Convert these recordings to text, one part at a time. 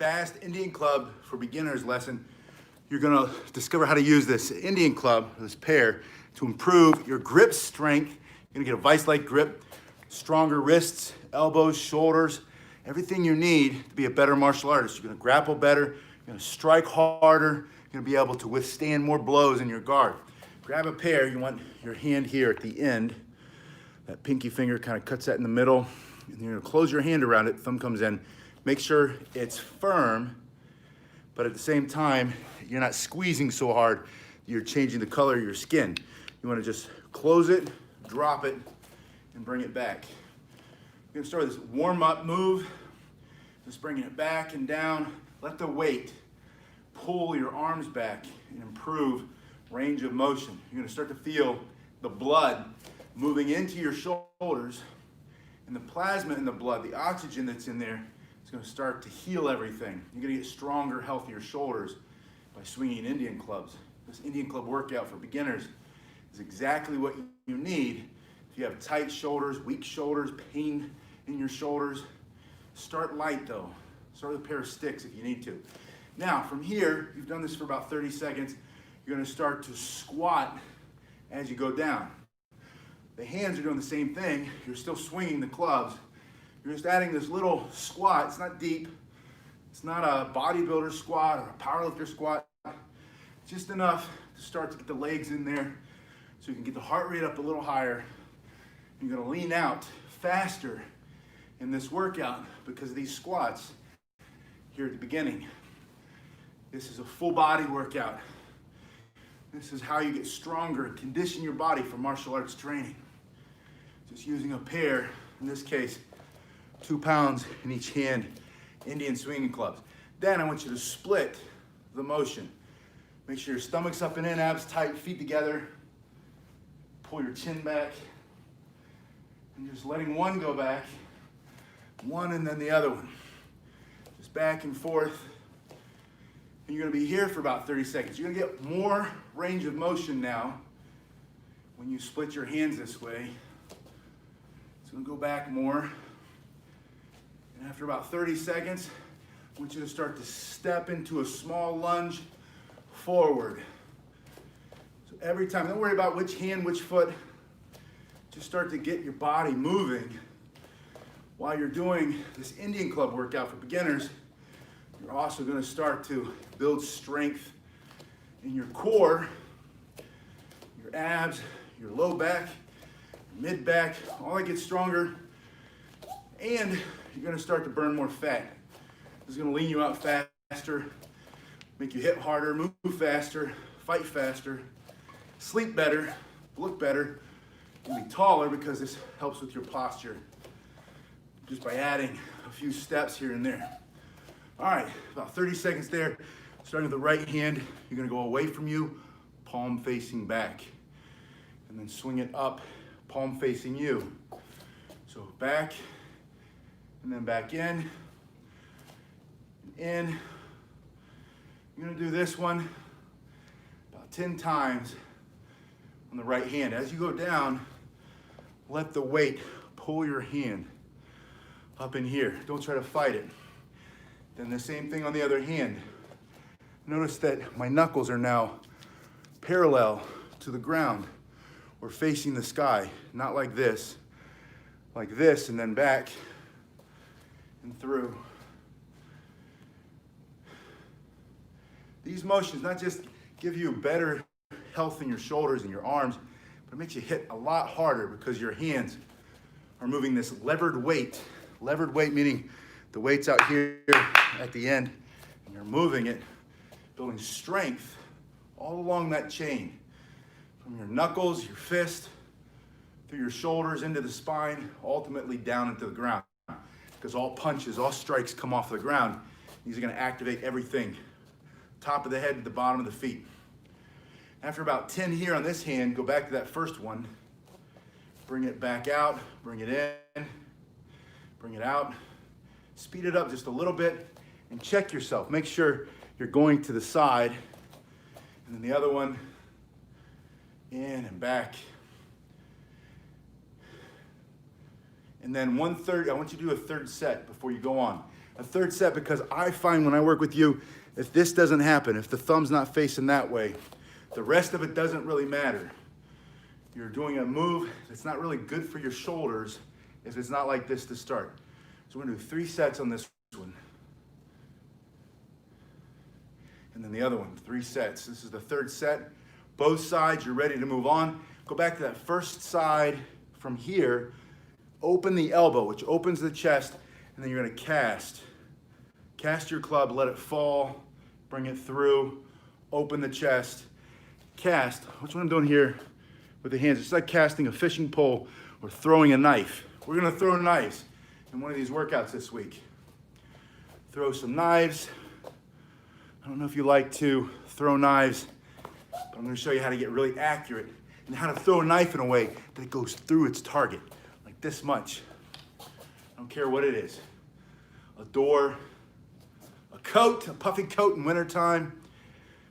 Fast Indian club for beginners lesson. You're gonna discover how to use this Indian club, this pair, to improve your grip strength. You're gonna get a vice-like grip, stronger wrists, elbows, shoulders, everything you need to be a better martial artist. You're gonna grapple better, you're gonna strike harder, you're gonna be able to withstand more blows in your guard. Grab a pair, you want your hand here at the end. That pinky finger kind of cuts that in the middle. And you're gonna close your hand around it, thumb comes in. Make sure it's firm, but at the same time, you're not squeezing so hard, you're changing the color of your skin. You wanna just close it, drop it, and bring it back. You're gonna start this warm-up move, just bringing it back and down. Let the weight pull your arms back and improve range of motion. You're gonna start to feel the blood moving into your shoulders, and the plasma in the blood, the oxygen that's in there, is going to start to heal everything. You're going to get stronger, healthier shoulders by swinging Indian clubs. This Indian club workout for beginners is exactly what you need. If you have tight shoulders, weak shoulders, pain in your shoulders, start light though. Start with a pair of sticks if you need to. Now, from here, you've done this for about 30 seconds, you're going to start to squat as you go down. The hands are doing the same thing. You're still swinging the clubs. You're just adding this little squat. It's not deep. It's not a bodybuilder squat or a powerlifter squat. Just enough to start to get the legs in there so you can get the heart rate up a little higher. You're gonna lean out faster in this workout because of these squats here at the beginning. This is a full body workout. This is how you get stronger and condition your body for martial arts training. Just using a pair, in this case, 2 pounds in each hand, Indian swinging clubs. Then I want you to split the motion. Make sure your stomach's up and in, abs tight, feet together. Pull your chin back. And just letting one go back, one and then the other one. Just back and forth. And you're gonna be here for about 30 seconds. You're gonna get more range of motion now when you split your hands this way. It's gonna go back more. And after about 30 seconds, I want you to start to step into a small lunge forward. So every time, don't worry about which hand, which foot, just start to get your body moving while you're doing this Indian club workout for beginners. You're also going to start to build strength in your core, your abs, your low back, your mid back, all that gets stronger. And you're going to start to burn more fat. This is going to lean you out faster, make you hit harder, move faster, fight faster, sleep better, look better, and be taller because this helps with your posture just by adding a few steps here and there. All right, about 30 seconds there. Starting with the right hand, you're gonna go away from you, palm facing back. And then swing it up, palm facing you. So back, and then back in, and in. You're gonna do this one about 10 times on the right hand. As you go down, let the weight pull your hand up in here. Don't try to fight it. Then the same thing on the other hand. Notice that my knuckles are now parallel to the ground or facing the sky, not like this and then back and through. These motions not just give you better health in your shoulders and your arms, but it makes you hit a lot harder because your hands are moving this levered weight. Levered weight meaning the weight's out here at the end, and you're moving it, building strength all along that chain. From your knuckles, your fist, through your shoulders, into the spine, ultimately down into the ground. Because all punches, all strikes come off the ground. These are gonna activate everything. Top of the head to the bottom of the feet. After about 10 here on this hand, go back to that first one. Bring it back out, bring it in, bring it out. Speed it up just a little bit and check yourself. Make sure you're going to the side. And then the other one, in and back. And then 1/3, I want you to do a third set before you go on. a third set, because I find when I work with you, if this doesn't happen, if the thumb's not facing that way, the rest of it doesn't really matter. You're doing a move that's not really good for your shoulders if it's not like this to start. So we're gonna do 3 sets on this one. And then the other one, 3 sets. This is the third set. Both sides, you're ready to move on. Go back to that first side from here. Open the elbow, which opens the chest, and then you're gonna cast. Cast your club, let it fall, bring it through, open the chest, cast. Which one I'm doing here with the hands. It's like casting a fishing pole or throwing a knife. We're gonna throw knives in one of these workouts this week. Throw some knives. I don't know if you like to throw knives, but I'm gonna show you how to get really accurate and how to throw a knife in a way that it goes through its target, like this much. I don't care what it is. A door, a coat, a puffy coat in wintertime.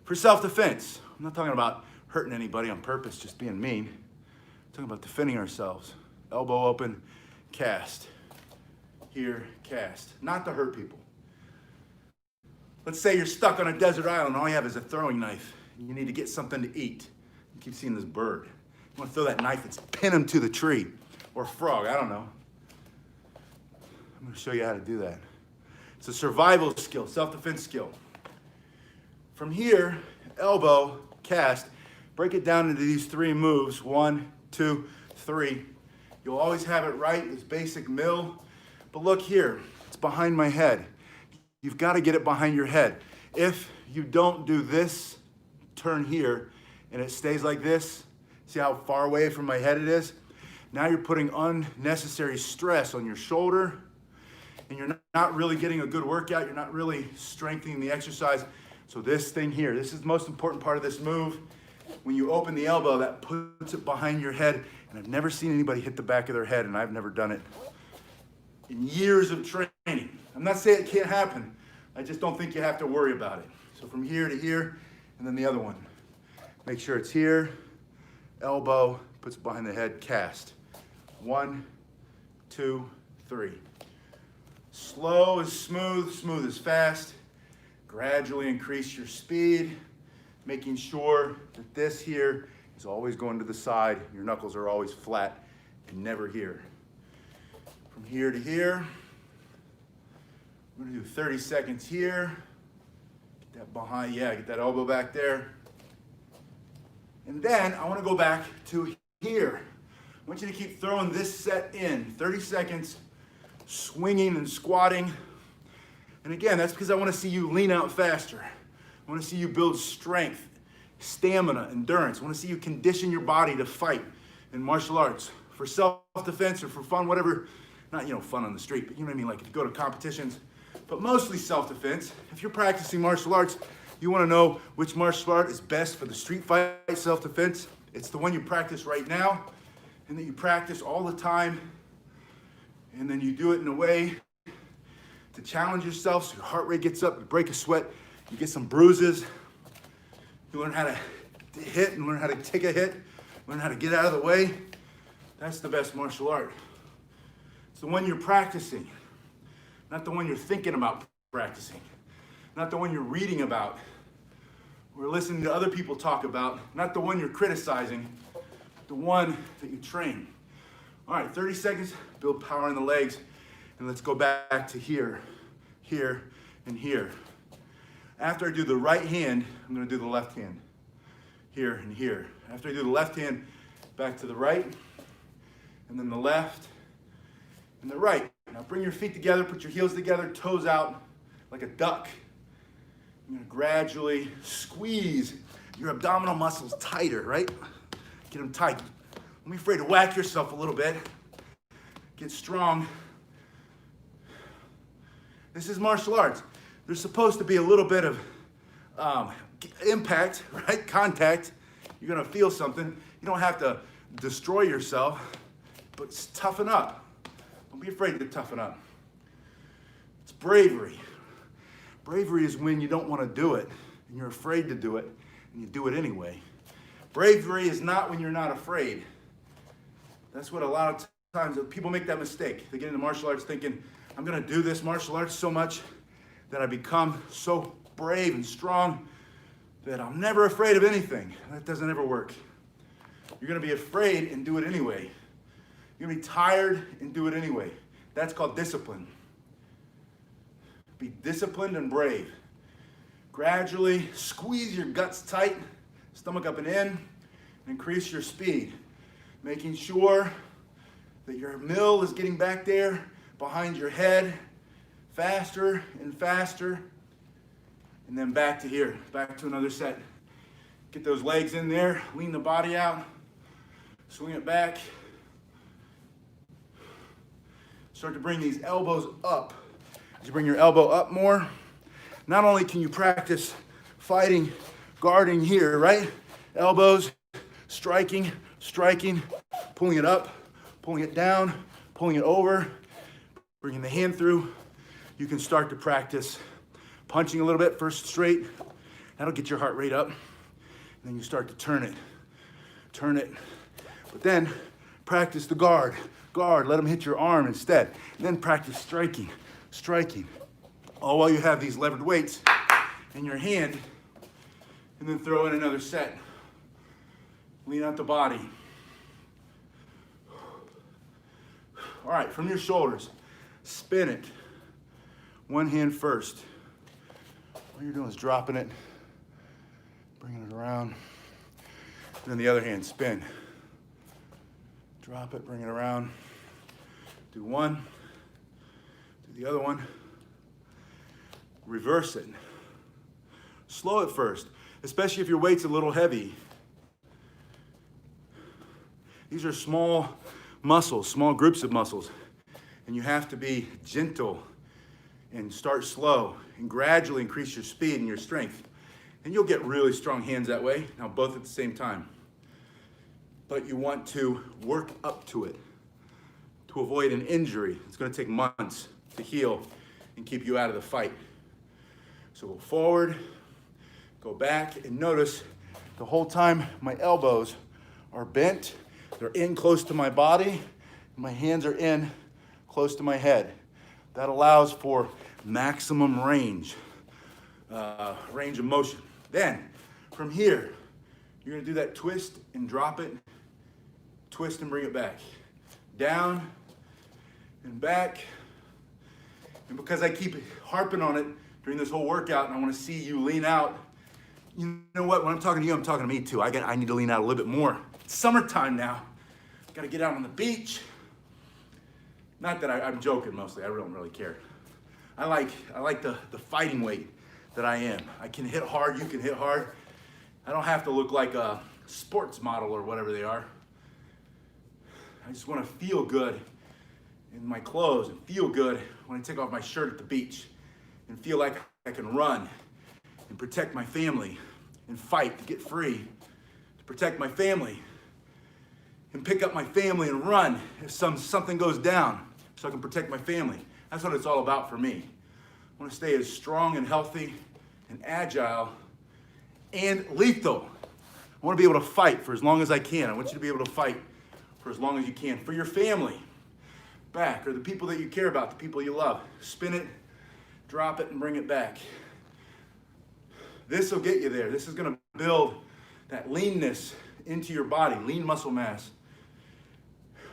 For self-defense. I'm not talking about hurting anybody on purpose, just being mean. I'm talking about defending ourselves. Elbow open, cast. Here, cast. Not to hurt people. Let's say you're stuck on a desert island and all you have is a throwing knife. You need to get something to eat. You keep seeing this bird. You want to throw that knife and pin him to the tree. Or a frog, I don't know. I'm going to show you how to do that. It's a survival skill, self-defense skill. From here, elbow, cast, break it down into these 3 moves. 1, 2, 3. You'll always have it right, this basic mill. But look here, it's behind my head. You've got to get it behind your head. If you don't do this turn here and it stays like this, see how far away from my head it is? Now you're putting unnecessary stress on your shoulder and you're not really getting a good workout. You're not really strengthening the exercise. So this thing here, this is the most important part of this move. When you open the elbow, that puts it behind your head. And I've never seen anybody hit the back of their head, and I've never done it in years of training. I'm not saying it can't happen. I just don't think you have to worry about it. So from here to here, and then the other one. Make sure it's here, elbow, puts it behind the head, cast. 1, 2, 3. Slow is smooth, smooth is fast. Gradually increase your speed, making sure that this here is always going to the side. Your knuckles are always flat and never here. From here to here, we're gonna do 30 seconds here. Get that behind, get that elbow back there. And then I wanna go back to here. I want you to keep throwing this set in. 30 seconds, swinging and squatting. And again, that's because I want to see you lean out faster. I want to see you build strength, stamina, endurance. I want to see you condition your body to fight in martial arts for self-defense or for fun, whatever. Not, fun on the street, but you know what I mean? Like if you go to competitions, but mostly self-defense. If you're practicing martial arts, you want to know which martial art is best for the street fight, self-defense. It's the one you practice right now and that you practice all the time. And then you do it in a way to challenge yourself so your heart rate gets up, you break a sweat, you get some bruises, you learn how to hit and learn how to take a hit, learn how to get out of the way. That's the best martial art. It's the one you're practicing, not the one you're thinking about practicing, not the one you're reading about or listening to other people talk about, not the one you're criticizing, the one that you train. All right, 30 seconds, build power in the legs. And let's go back to here, here, and here. After I do the right hand, I'm gonna do the left hand. Here and here. After I do the left hand, back to the right, and then the left, and the right. Now bring your feet together, put your heels together, toes out like a duck. You're gonna gradually squeeze your abdominal muscles tighter, right? Get them tight. Don't be afraid to whack yourself a little bit. Get strong. This is martial arts. There's supposed to be a little bit of impact, right? Contact. You're gonna feel something. You don't have to destroy yourself, but toughen up. Don't be afraid to toughen up. It's bravery. Bravery is when you don't want to do it and you're afraid to do it and you do it anyway. Bravery is not when you're not afraid. That's what a lot of times people make that mistake. They get into martial arts thinking, I'm gonna do this martial arts so much that I become so brave and strong that I'm never afraid of anything. That doesn't ever work. You're gonna be afraid and do it anyway. You're gonna be tired and do it anyway. That's called discipline. Be disciplined and brave. Gradually squeeze your guts tight, stomach up and in, and increase your speed. Making sure that your mill is getting back there behind your head, faster and faster. And then back to here, back to another set. Get those legs in there, lean the body out, swing it back. Start to bring these elbows up. As you bring your elbow up more, not only can you practice fighting, guarding here, right? Elbows, striking, pulling it up, pulling it down, pulling it over, bringing the hand through. You can start to practice punching a little bit, first straight. That'll get your heart rate up. And then you start to turn it. But then practice the guard. Let them hit your arm instead. And then practice striking. All while you have these levered weights in your hand. And then throw in another set. Lean out the body. All right, from your shoulders, spin it. One hand first. All you're doing is dropping it, bringing it around. Then the other hand, spin. Drop it, bring it around. Do one, do the other one. Reverse it. Slow it first, especially if your weight's a little heavy. These are small muscles, small groups of muscles, and you have to be gentle and start slow and gradually increase your speed and your strength. And you'll get really strong hands that way, now both at the same time. But you want to work up to it to avoid an injury. It's gonna take months to heal and keep you out of the fight. So go forward, go back, and notice the whole time my elbows are bent, they're in close to my body, and my hands are in close to my head. That allows for maximum range of motion. Then, from here, you're gonna do that twist and drop it, twist and bring it back. Down and back. And because I keep harping on it during this whole workout and I wanna see you lean out, you know what, when I'm talking to you, I'm talking to me too. I need to lean out a little bit more. It's summertime now. Gotta get out on the beach. Not that I'm joking mostly, I don't really care. I like the fighting weight that I am. I can hit hard, you can hit hard. I don't have to look like a sports model or whatever they are. I just wanna feel good in my clothes and feel good when I take off my shirt at the beach and feel like I can run and protect my family and fight to get free, to protect my family and pick up my family and run if something goes down so I can protect my family. That's what it's all about for me. I want to stay as strong and healthy and agile and lethal. I want to be able to fight for as long as I can. I want you to be able to fight for as long as you can for your family, back, or the people that you care about, the people you love. Spin it, drop it, and bring it back. This will get you there. This is going to build that leanness into your body, lean muscle mass.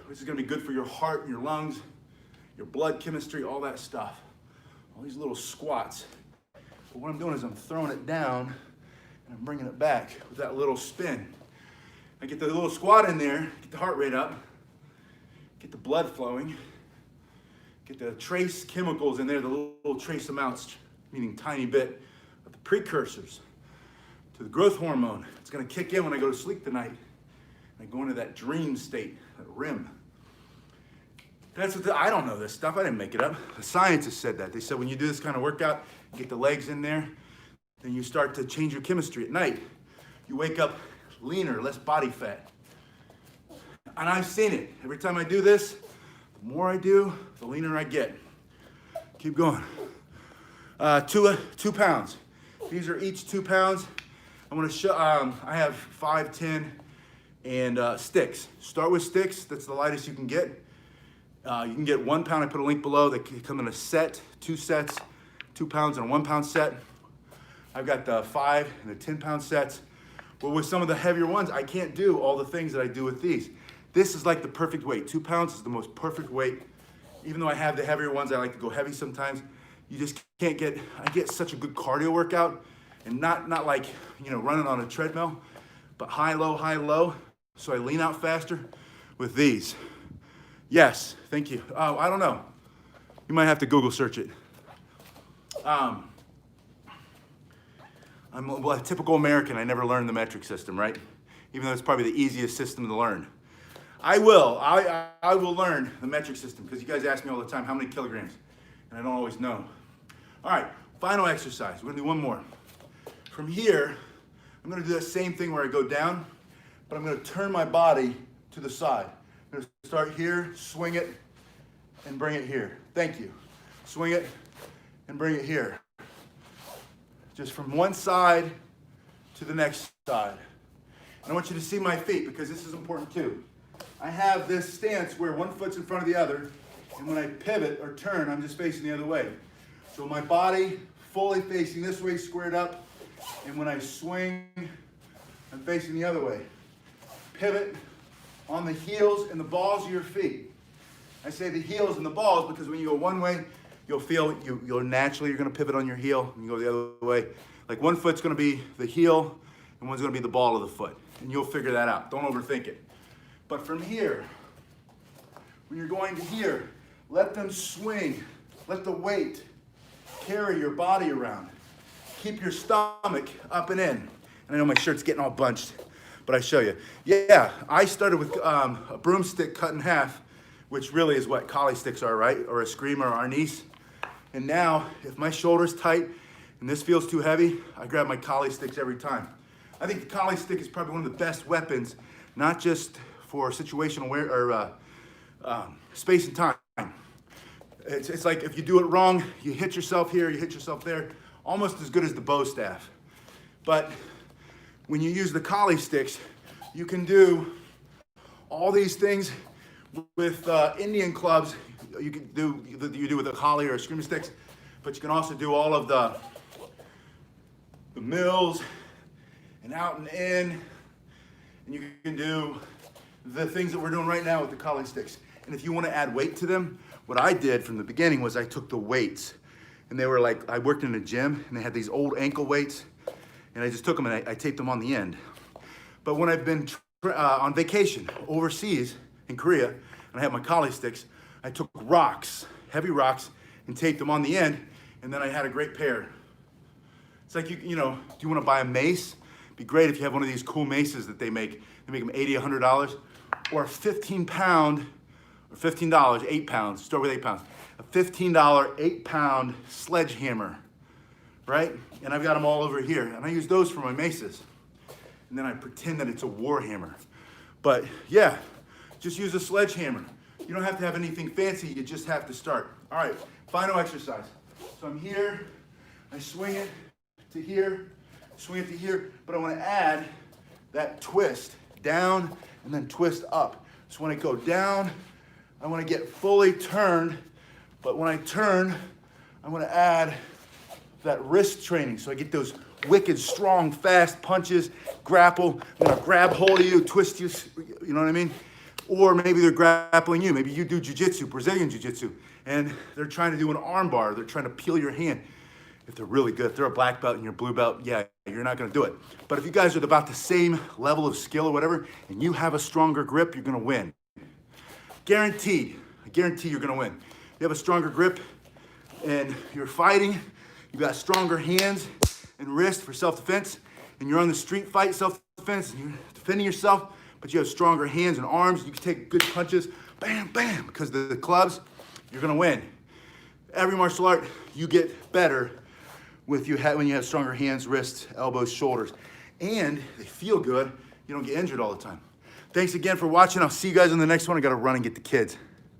This is going to be good for your heart and your lungs, your blood chemistry, all that stuff. All these little squats. But what I'm doing is I'm throwing it down and I'm bringing it back with that little spin. I get the little squat in there, get the heart rate up, get the blood flowing, get the trace chemicals in there, the little trace amounts, meaning tiny bit of the precursors to the growth hormone. It's going to kick in when I go to sleep tonight. I go into that dream state, that REM. That's what I don't know this stuff. I didn't make it up. The scientists said that. They said when you do this kind of workout, you get the legs in there, then you start to change your chemistry at night. You wake up leaner, less body fat. And I've seen it. Every time I do this, the more I do, the leaner I get. Keep going. 2 pounds. These are each 2 pounds. I'm gonna show, I have 5, 10, and sticks. Start with sticks, that's the lightest you can get. You can get 1 pound, I put a link below. They come in a set, 2 sets, 2 pounds and a 1 pound set. I've got the 5 and the 10 pound sets. But with some of the heavier ones, I can't do all the things that I do with these. This is like the perfect weight. 2 pounds is the most perfect weight. Even though I have the heavier ones, I like to go heavy sometimes. You just can't get, I get such a good cardio workout, and not like, you know, running on a treadmill, but high, low, so I lean out faster with these. Yes, thank you. Oh, I don't know. You might have to Google search it. I'm a typical American. I never learned the metric system, right? Even though it's probably the easiest system to learn. I will learn the metric system, because you guys ask me all the time, how many kilograms? And I don't always know. All right, final exercise. We're gonna do one more. From here, I'm gonna do that same thing where I go down, but I'm gonna turn my body to the side. I'm gonna start here, swing it, and bring it here. Thank you. Swing it, and bring it here. Just from one side to the next side. And I want you to see my feet, because this is important too. I have this stance where one foot's in front of the other, and when I pivot or turn, I'm just facing the other way. So my body fully facing this way, squared up, and when I swing, I'm facing the other way. Pivot on the heels and the balls of your feet. I say the heels and the balls because when you go one way, you'll feel, you're gonna pivot on your heel, and you go the other way. Like one foot's gonna be the heel, and one's gonna be the ball of the foot. And you'll figure that out, don't overthink it. But from here, when you're going to here, let them swing, let the weight carry your body around. Keep your stomach up and in. And I know my shirt's getting all bunched, but I show you. Yeah, I started with a broomstick cut in half, which really is what collie sticks are, right? Or a screamer or arnis. And now, if my shoulder's tight and this feels too heavy, I grab my collie sticks every time. I think the collie stick is probably one of the best weapons, not just for situational space and time. It's like if you do it wrong, you hit yourself here, you hit yourself there, almost as good as the bow staff. But when you use the collie sticks, you can do all these things with Indian clubs. You can do you do with a collie or a screaming sticks, but you can also do all of the mills and out and in, and you can do the things that we're doing right now with the collie sticks. And if you want to add weight to them, what I did from the beginning was I took the weights, and they were like, I worked in a gym, and they had these old ankle weights, and I just took them and I taped them on the end. But when I've been on vacation overseas in Korea, and I had my collie sticks, I took rocks, heavy rocks, and taped them on the end, and then I had a great pair. It's like, you know, do you want to buy a mace? It'd be great if you have one of these cool maces that they make. They make them $80, $100, or a 15-pound, or $15, 8 pounds, start with 8 pounds. A $15, 8-pound sledgehammer, right? And I've got them all over here, and I use those for my maces. And then I pretend that it's a war hammer. But yeah, just use a sledgehammer. You don't have to have anything fancy, you just have to start. All right, final exercise. So I'm here, I swing it to here, swing it to here, but I want to add that twist down and then twist up. So when I go down, I want to get fully turned, but when I turn, I want to add that wrist training. So I get those wicked, strong, fast punches, grapple, I'm going to grab hold of you, twist you, you know what I mean? Or maybe they're grappling you. Maybe you do jiu-jitsu, Brazilian jiu-jitsu, and they're trying to do an arm bar. They're trying to peel your hand. If they're really good, if they're a black belt and you're a blue belt, yeah, you're not gonna do it. But if you guys are about the same level of skill or whatever, and you have a stronger grip, you're gonna win. Guaranteed, I guarantee you're gonna win. You have a stronger grip and you're fighting, you've got stronger hands and wrists for self-defense, and you're on the street fight self-defense, and you're defending yourself, but you have stronger hands and arms, you can take good punches, bam, bam, because the clubs, you're gonna win. Every martial art, you get better when you have stronger hands, wrists, elbows, shoulders, and they feel good. You don't get injured all the time. Thanks again for watching. I'll see you guys in the next one. I gotta run and get the kids.